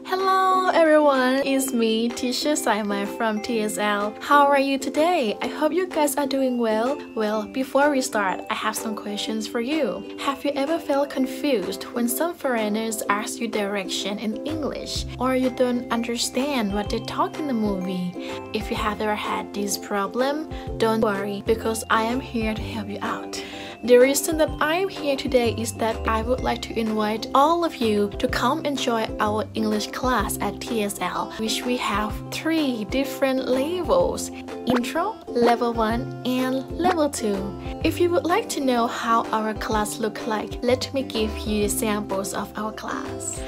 Hello everyone, it's me, Teacher Saimai from TSL. How are you today? I hope you guys are doing well. Well, before we start, I have some questions for you. Have you ever felt confused when some foreigners ask you direction in English, or you don't understand what they talk in the movie? If you have ever had this problem, don't worry because I am here to help you out. The reason that I am here today is that I would like to invite all of you to come enjoy our English class at TSL, which we have 3 different levels: Intro, Level 1, and Level 2. If you would like to know how our class look like, let me give you examples of our class.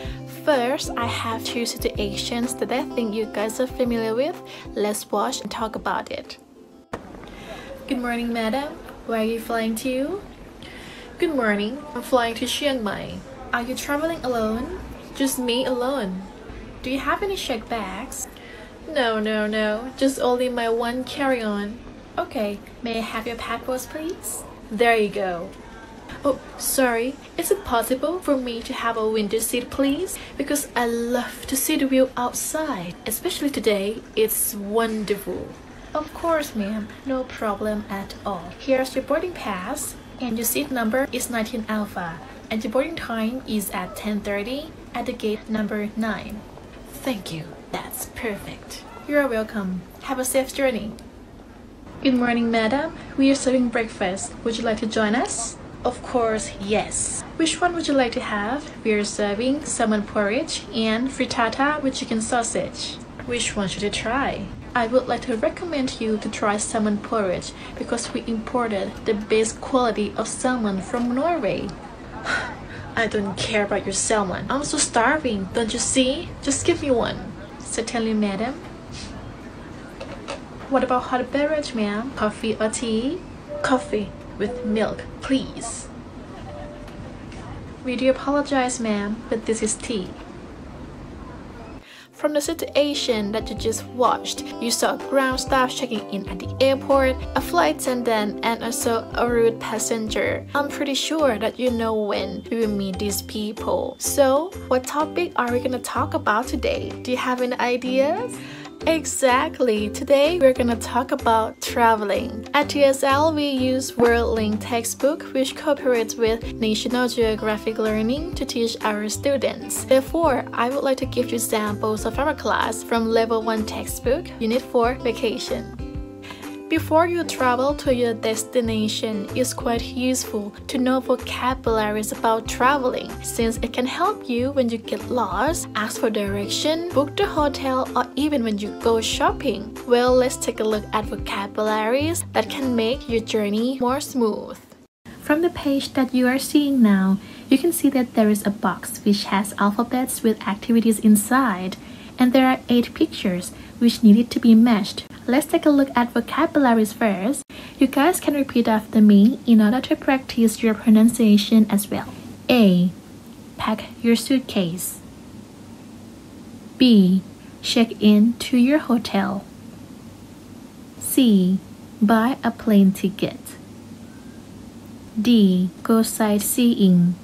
First, I have 2 situations that I think you guys are familiar with. Let's watch and talk about it. Good morning, madam. Where are you flying to? Good morning. I'm flying to Chiang Mai. Are you traveling alone? Just me alone. Do you have any checked bags? No. Just only my one carry-on. Okay. May I have your passports, please? There you go. Oh, sorry. Is it possible for me to have a window seat, please? Because I love to see the view outside. Especially today. It's wonderful. Of course, ma'am. No problem at all. Here's your boarding pass, and your seat number is 19 Alpha, and your boarding time is at 10:30 at the gate number 9. Thank you. That's perfect. You're welcome. Have a safe journey. Good morning, madam. We are serving breakfast. Would you like to join us? Of course, yes. Which one would you like to have? We are serving salmon porridge and frittata with chicken sausage. Which one should you try? I would like to recommend you to try salmon porridge because we imported the best quality of salmon from Norway. I don't care about your salmon. I'm so starving, don't you see? Just give me one. Certainly, madam. What about hot beverage, ma'am? Coffee or tea? Coffee with milk, please. We do apologize, ma'am, but this is tea. From the situation that you just watched, you saw ground staff checking in at the airport, a flight attendant, and also a rude passenger. I'm pretty sure that you know when we will meet these people. So, what topic are we gonna talk about today? Do you have any ideas? Exactly. Today we're gonna talk about traveling. At TSL, we use WorldLink textbook, which cooperates with National Geographic Learning to teach our students. Therefore, I would like to give you samples of our class from Level 1 textbook, Unit 4, Vacation. Before you travel to your destination, it's quite useful to know vocabularies about traveling, since it can help you when you get lost, ask for direction, book the hotel, or even when you go shopping. Well, let's take a look at vocabularies that can make your journey more smooth. From the page that you are seeing now, you can see that there is a box which has alphabets with activities inside, and there are 8 pictures which needed to be matched. Let's take a look at vocabularies first. You guys can repeat after me in order to practice your pronunciation as well. A. Pack your suitcase. B. Check in to your hotel. C. Buy a plane ticket. D. Go sightseeing.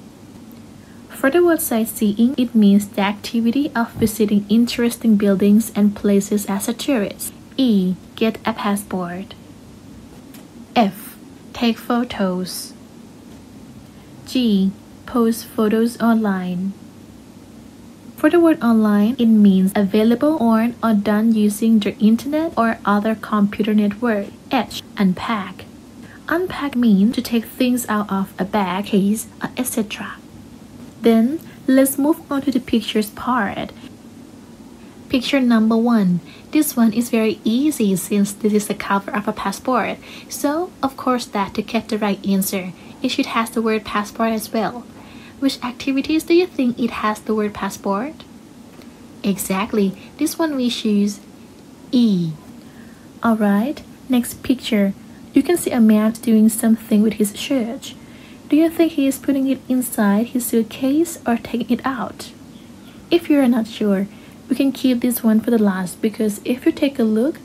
For the word sightseeing, it means the activity of visiting interesting buildings and places as a tourist. E. Get a passport. F. Take photos. G. Post photos online. For the word online, it means available on or done using the internet or other computer network. H. Unpack. Unpack means to take things out of a bag, case, etc. Then, let's move on to the pictures part. Picture number 1. This one is very easy since this is the cover of a passport. So, of course that to get the right answer, it should have the word passport as well. Which activities do you think it has the word passport? Exactly, this one we choose E. Alright, next picture. You can see a man doing something with his shirt. Do you think he is putting it inside his suitcase or taking it out? If you are not sure, we can keep this one for the last because if you take a look,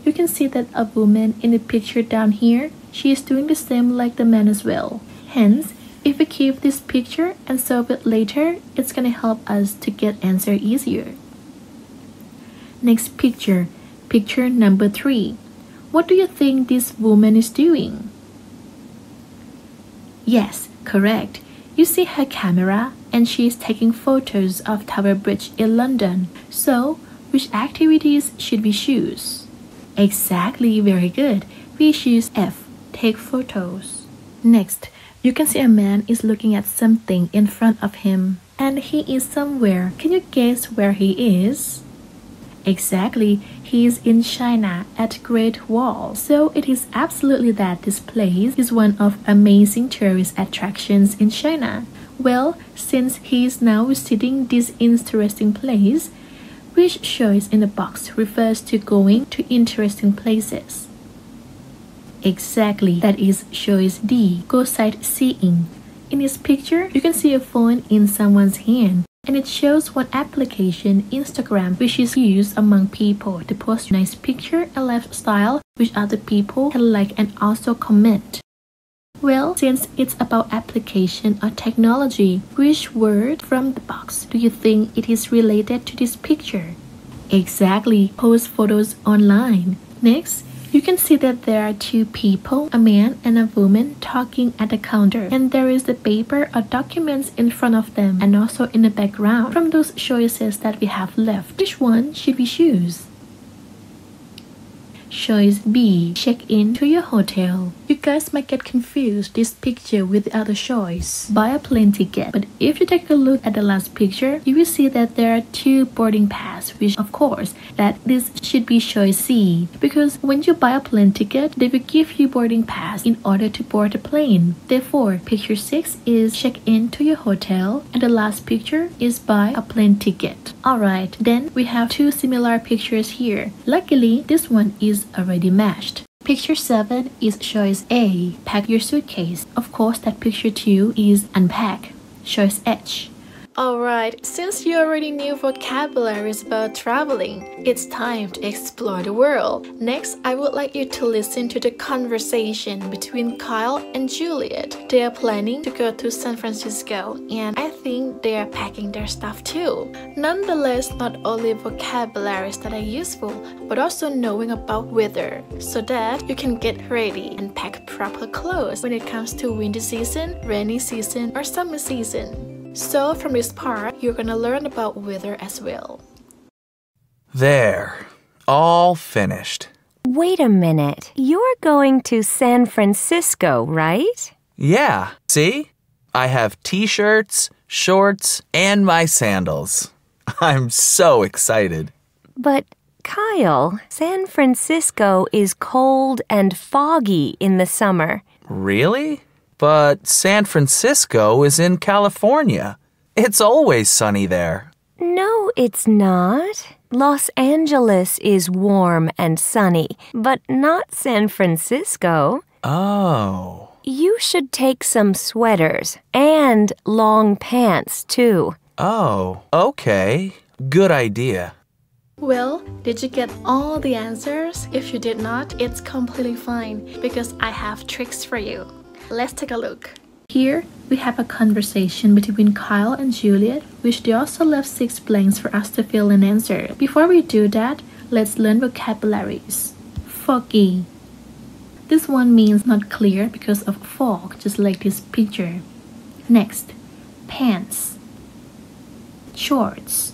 you can see that a woman in the picture down here, she is doing the same like the man as well. Hence, if we keep this picture and solve it later, it's gonna help us to get answer easier. Next picture, picture number 3. What do you think this woman is doing? Yes, correct. You see her camera and she is taking photos of Tower Bridge in London. So, which activities should we choose? Exactly, very good. We choose F, take photos. Next, you can see a man is looking at something in front of him. And he is somewhere. Can you guess where he is? Exactly, he is in China at Great Wall. So it is absolutely that this place is one of amazing tourist attractions in China. Well, since he is now visiting this interesting place, which choice in the box refers to going to interesting places? Exactly, that is choice D, go sightseeing. In this picture, you can see a phone in someone's hand, and it shows one application, Instagram, which is used among people to post nice picture and lifestyle which other people can like and also comment. Well, since it's about application or technology, which word from the box do you think it is related to this picture? Exactly, post photos online. Next, you can see that there are two people, a man and a woman, talking at the counter, and there is the paper or documents in front of them and also in the background. From those choices that we have left, which one should we choose? Choice B, check in to your hotel. You guys might get confused this picture with the other choice, buy a plane ticket. But if you take a look at the last picture, you will see that there are two boarding pass, which of course that this should be choice C, because when you buy a plane ticket, they will give you boarding pass in order to board the plane. Therefore, picture 6 is check in to your hotel, and the last picture is buy a plane ticket. Alright, then we have two similar pictures here. Luckily, this one is already matched. Picture 7 is choice A, pack your suitcase. Of course, that picture 2 is unpack, choice H. Alright, since you already knew vocabularies about traveling, it's time to explore the world. Next, I would like you to listen to the conversation between Kyle and Juliet. They are planning to go to San Francisco, and I think they are packing their stuff too. Nonetheless, not only vocabularies that are useful, but also knowing about weather, so that you can get ready and pack proper clothes when it comes to winter season, rainy season, or summer season. So from this part, you're gonna learn about weather as well. There, all finished. Wait a minute. You're going to San Francisco, right? Yeah, see? I have t-shirts, shorts, and my sandals. I'm so excited. But, Kyle, San Francisco is cold and foggy in the summer. Really? But San Francisco is in California. It's always sunny there. No, it's not. Los Angeles is warm and sunny, but not San Francisco. Oh. You should take some sweaters and long pants, too. Oh, okay. Good idea. Well, did you get all the answers? If you did not, it's completely fine because I have tricks for you. Let's take a look. Here, we have a conversation between Kyle and Juliet, which they also left 6 blanks for us to fill and answer. Before we do that, let's learn vocabularies. Foggy. This one means not clear because of fog, just like this picture. Next, pants. Shorts.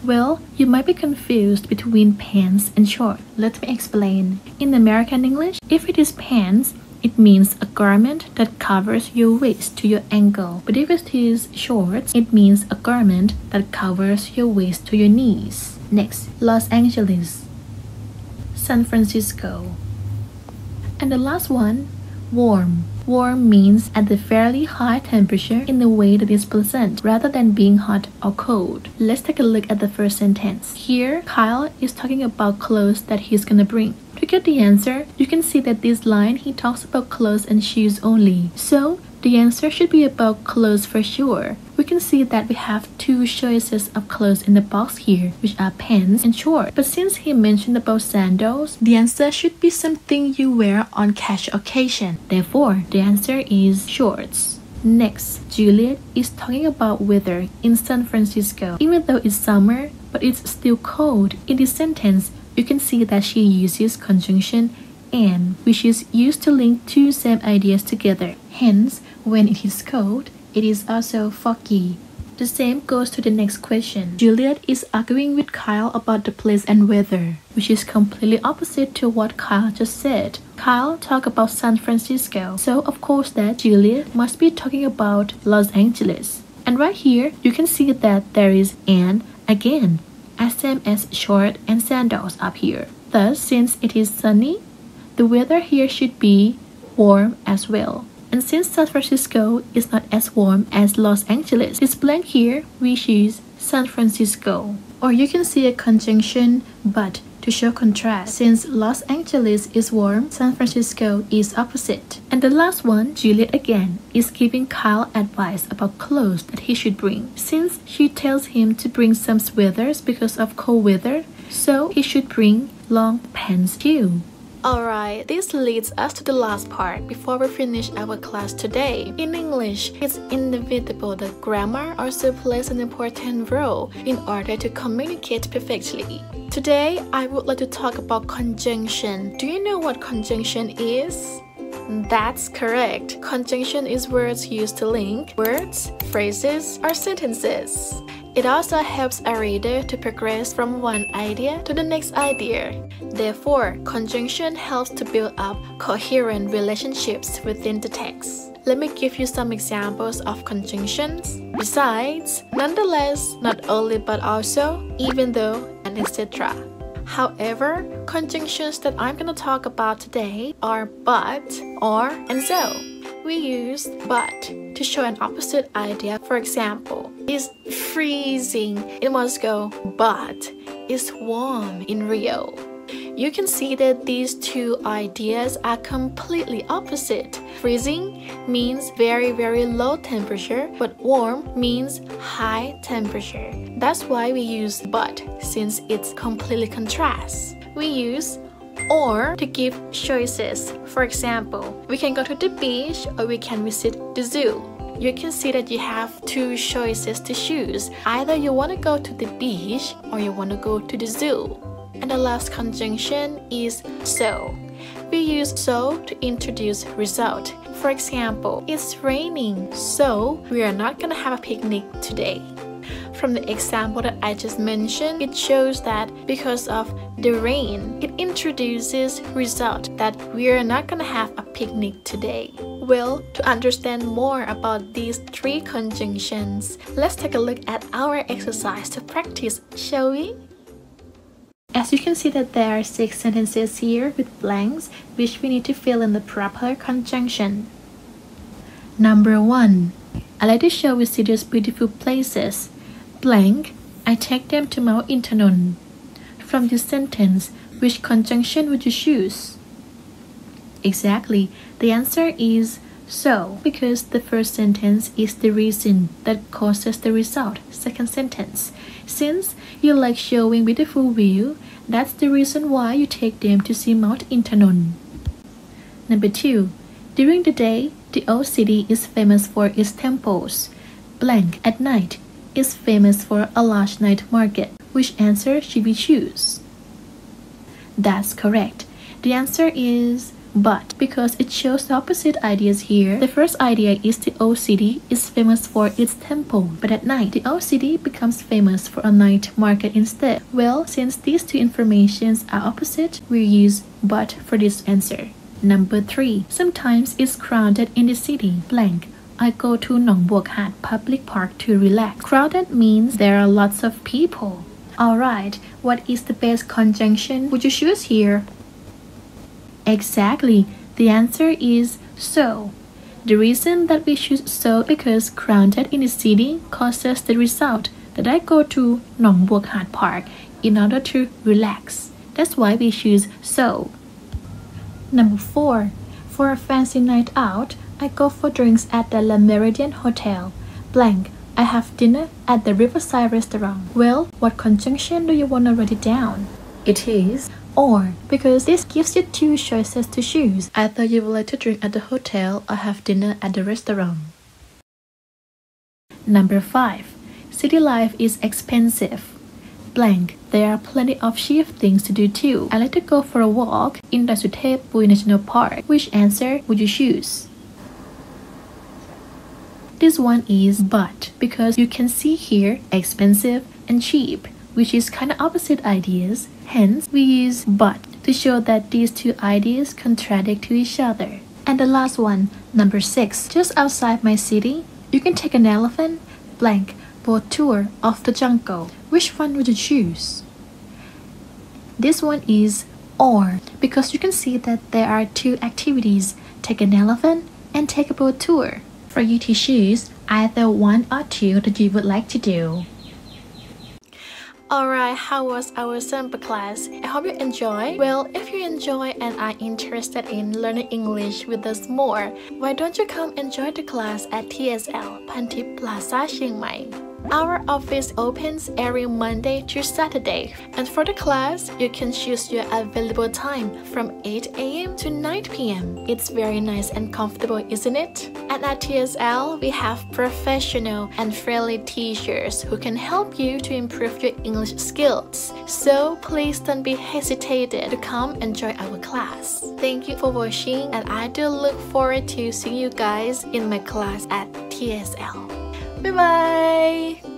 Well, you might be confused between pants and shorts. Let me explain. In American English, if it is pants, it means a garment that covers your waist to your ankle. But if it is shorts, it means a garment that covers your waist to your knees. Next, Los Angeles, San Francisco. And the last one, warm. Warm means at a fairly high temperature in a way that is pleasant rather than being hot or cold. Let's take a look at the first sentence. Here, Kyle is talking about clothes that he's gonna bring. To get the answer, you can see that this line he talks about clothes and shoes only. So, the answer should be about clothes for sure. We can see that we have 2 choices of clothes in the box here, which are pants and shorts. But since he mentioned about sandals, the answer should be something you wear on casual occasion. Therefore, the answer is shorts. Next, Juliet is talking about weather in San Francisco. Even though it's summer, but it's still cold. In this sentence, you can see that she uses conjunction and, which is used to link two same ideas together. Hence, when it is cold, it is also foggy. The same goes to the next question. Juliet is arguing with Kyle about the place and weather, which is completely opposite to what Kyle just said. Kyle talked about San Francisco, so of course that Juliet must be talking about Los Angeles. And right here, you can see that there is an again, as same as short and sandals up here. Thus, since it is sunny, the weather here should be warm as well. And since San Francisco is not as warm as Los Angeles, this blank here we choose San Francisco. Or you can see a conjunction but to show contrast. Since Los Angeles is warm, San Francisco is opposite. And the last one, Juliet again, is giving Kyle advice about clothes that he should bring. Since she tells him to bring some sweaters because of cold weather, so he should bring long pants too. Alright, this leads us to the last part before we finish our class today. In English, it's inevitable that grammar also plays an important role in order to communicate perfectly. Today, I would like to talk about conjunction. Do you know what conjunction is? That's correct. Conjunction is words used to link words, phrases, or sentences. It also helps a reader to progress from one idea to the next idea. Therefore, conjunction helps to build up coherent relationships within the text. Let me give you some examples of conjunctions. Besides, nonetheless, not only but also, even though, and etc. However, conjunctions that I'm going to talk about today are but, or, and so. We use but to show an opposite idea. For example, it's freezing in Moscow, but it's warm in Rio. You can see that these two ideas are completely opposite. Freezing means very, very low temperature, but warm means high temperature. That's why we use but, since it's completely contrast. We use or to give choices. For example, we can go to the beach or we can visit the zoo. You can see that you have two choices to choose. Either you want to go to the beach or you want to go to the zoo. And the last conjunction is so. We use so to introduce result. For example, it's raining, so we are not gonna have a picnic today. From the example that I just mentioned, it shows that because of the rain, it introduces result that we are not gonna have a picnic today. Well, to understand more about these three conjunctions, let's take a look at our exercise to practice, shall we? As you can see that there are 6 sentences here with blanks, which we need to fill in the proper conjunction. Number 1. I like to show we see these beautiful places. Blank, I take them to Mount Intanon. From this sentence, which conjunction would you choose? Exactly, the answer is so, because the first sentence is the reason that causes the result. Second sentence, since you like showing beautiful view, that's the reason why you take them to see Mount Intanon. Number 2, during the day, the old city is famous for its temples. Blank, at night, is famous for a large night market. Which answer should we choose? That's correct. The answer is but, because it shows the opposite ideas here. The first idea is the old city is famous for its temple, but at night, the old city becomes famous for a night market instead. Well, since these two informations are opposite, we use but for this answer. Number 3. Sometimes it's crowded in the city. Blank. I go to Nong Buok Hat Public Park to relax. Crowded means there are lots of people. Alright, what is the best conjunction would you choose here? Exactly, the answer is so. The reason that we choose so because crowded in the city causes the result that I go to Nong Buok Hat Park in order to relax. That's why we choose so. Number 4. For a fancy night out, I go for drinks at the La Meridian Hotel. Blank. I have dinner at the Riverside Restaurant. Well, what conjunction do you want to write it down? It is or, because this gives you two choices to choose. Either you would like to drink at the hotel or have dinner at the restaurant. Number 5. City life is expensive. Blank. There are plenty of cheap things to do too. I like to go for a walk in the Suthepui National Park. Which answer would you choose? This one is baht, because you can see here expensive and cheap, which is kind of opposite ideas. Hence, we use baht to show that these two ideas contradict to each other. And the last one, number 6. Just outside my city, you can take an elephant, blank, boat tour of the jungle. Which one would you choose? This one is or, because you can see that there are two activities, take an elephant and take a boat tour. For you to choose either one or two that you would like to do. Alright, how was our sample class? I hope you enjoy. Well, if you enjoy and are interested in learning English with us more, why don't you come and join the class at TSL Pantip Plaza Chiang Mai? Our office opens every Monday to Saturday, and for the class, you can choose your available time from 8 a.m. to 9 p.m. It's very nice and comfortable, isn't it? And at TSL, we have professional and friendly teachers who can help you to improve your English skills. So please don't be hesitated to come and join our class. Thank you for watching, and I do look forward to seeing you guys in my class at TSL. Bye bye!